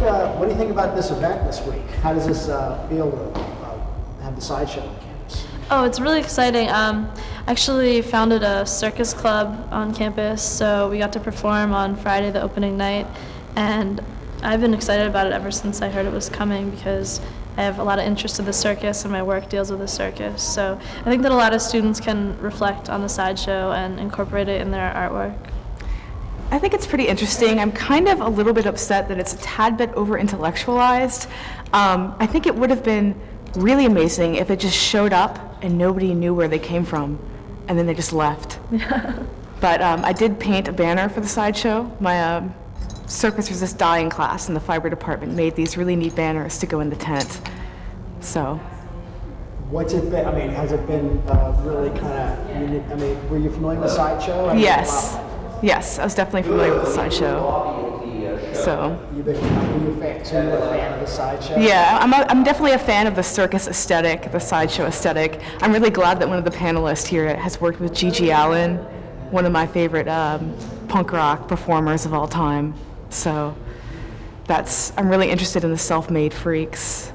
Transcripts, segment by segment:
what do you think about this event this week? How does this feel to have the Sideshow on campus? Oh, it's really exciting. Actually founded a circus club on campus, so we got to perform on Friday, the opening night, and I've been excited about it ever since I heard it was coming because I have a lot of interest in the circus and my work deals with the circus. So I think that a lot of students can reflect on the Sideshow and incorporate it in their artwork. I think it's pretty interesting. I'm kind of a little bit upset that it's a tad bit over-intellectualized. I think it would have been really amazing if it just showed up and nobody knew where they came from, and then they just left. But I did paint a banner for the Sideshow. My Circus Resist Dying class in the fiber department made these really neat banners to go in the tent. So. What's it been? I mean, has it been really kind of? I mean, were you familiar with Sideshow? Yes. Yes, I was definitely familiar with the Sideshow. So. You're a fan of the Sideshow? Yeah, I'm definitely a fan of the circus aesthetic, the Sideshow aesthetic. I'm really glad that one of the panelists here has worked with Gigi Allen, one of my favorite punk rock performers of all time. So I'm really interested in the self-made freaks.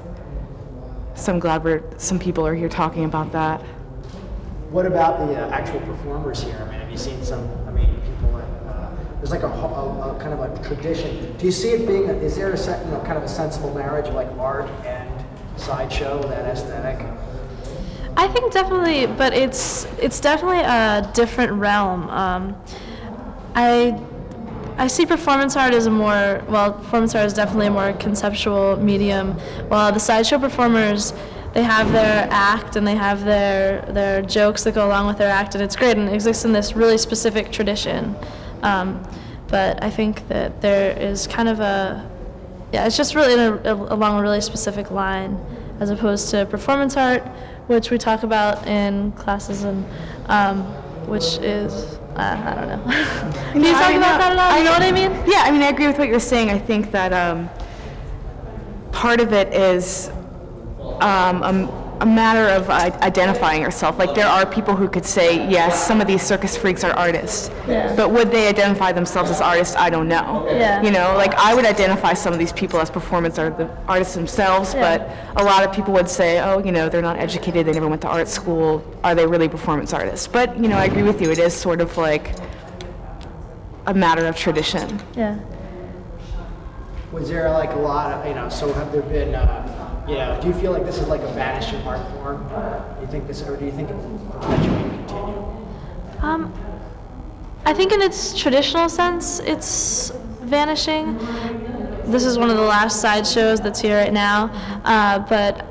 So I'm glad some people are here talking about that. What about the actual performers here? I mean, have you seen some? I mean, people. There's like a kind of a tradition. Do you see it being? Is there a kind of a sensible marriage of like art and Sideshow, that aesthetic? I think definitely, but it's definitely a different realm. I see performance art as performance art is definitely a more conceptual medium, while the Sideshow performers, they have their act and they have their jokes that go along with their act, and it's great and it exists in this really specific tradition. But I think that there is kind of it's just really along a really specific line, as opposed to performance art, which we talk about in classes, and which is, I don't know. Can you talk about that at all? You know what I mean? Yeah, I mean, I agree with what you're saying. I think that part of it is a matter of identifying yourself. Like, there are people who could say, yes, some of these circus freaks are artists, but would they identify themselves as artists? I don't know. Yeah. You know, like, I would identify some of these people as performance artists themselves, but a lot of people would say, oh, you know, they're not educated, they never went to art school, are they really performance artists? But, you know, I agree with you, it is sort of like a matter of tradition. Yeah. Was there like a lot of, so have there been, do you feel like this is like a vanishing art form? Do you think this, or do you think it will perpetuate and continue? I think in its traditional sense, it's vanishing. This is one of the last Sideshows that's here right now, but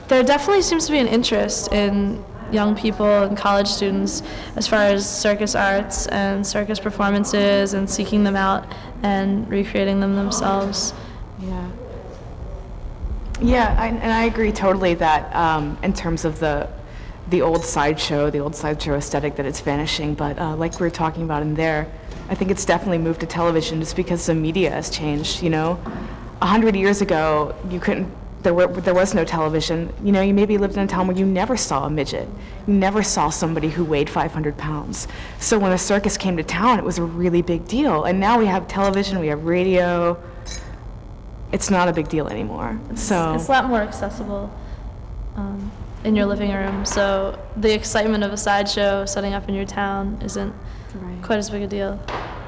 there definitely seems to be an interest in young people and college students as far as circus arts and circus performances and seeking them out and recreating them themselves. Yeah, and I agree totally that in terms of the old Sideshow aesthetic, that it's vanishing. But like we were talking about in there, I think it's definitely moved to television just because the media has changed. 100 years ago, there was no television. You maybe lived in a town where you never saw a midget. You never saw somebody who weighed 500 pounds. So when a circus came to town, it was a really big deal. And now we have television, we have radio. It's not a big deal anymore. It's a lot more accessible in your living room. So the excitement of a Sideshow setting up in your town isn't quite as big a deal.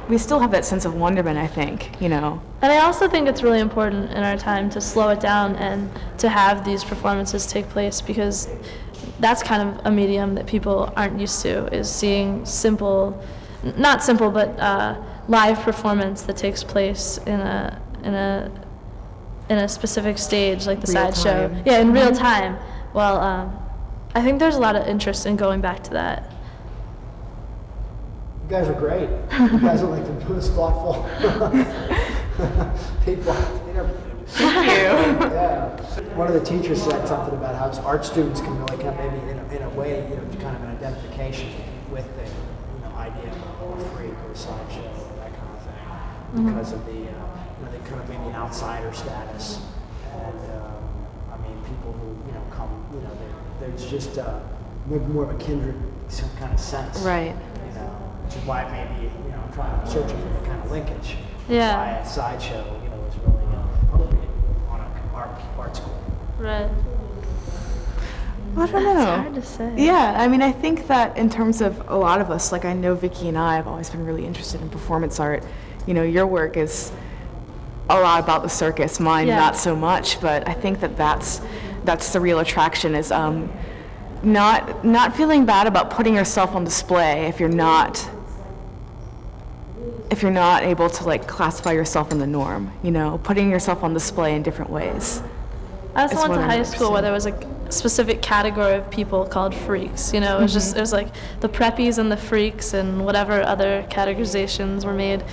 We still have that sense of wonderment, I think, And I also think it's really important in our time to slow it down and to have these performances take place, because that's kind of a medium that people aren't used to, is seeing not simple, but live performance that takes place in a specific stage like the Sideshow. Yeah, in real time. Well, I think there's a lot of interest in going back to that. You guys are great. You guys are like the most thoughtful people interviewed. Thank you. Yeah. One of the teachers said something about how art students can really kind of maybe in a way, kind of an identification with the idea of a freak or a Sideshow or that kind of thing, because of the they kind of maybe an outsider status, and people who come, there's just more of a kindred kind of sense, right? Which is why maybe I'm searching for the kind of linkage. Yeah. Why a Sideshow is really appropriate. I don't know. It's hard to say. Yeah, I mean, I think that in terms of a lot of us, like I know Vicky and I have always been really interested in performance art. You know, your work is a lot about the circus, mine Yeah. not so much, but I think that that's the real attraction is not feeling bad about putting yourself on display if you're not able to like classify yourself in the norm, you know, putting yourself on display in different ways. I also It's went to what high I'm school where there was a specific category of people called freaks. You know, it was like the preppies and the freaks and whatever other categorizations were made.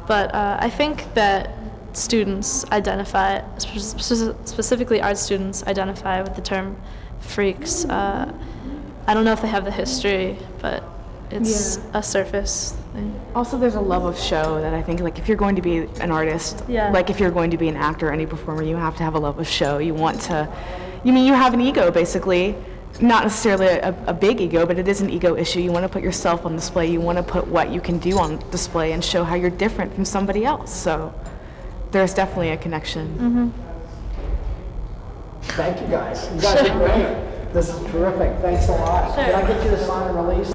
But I think that students identify, specifically art students, identify with the term freaks. I don't know if they have the history, but it's a surface thing. Also, there's a love of show that I think, like, if you're going to be an artist, Yeah. like if you're going to be an actor or any performer, you have to have a love of show. You want to, you have an ego, basically. Not necessarily a big ego, but it is an ego issue. You want to put yourself on display. You want to put what you can do on display and show how you're different from somebody else. So there's definitely a connection. Thank you guys. You guys are great. This is terrific. Thanks a lot. Can I get you to sign and release?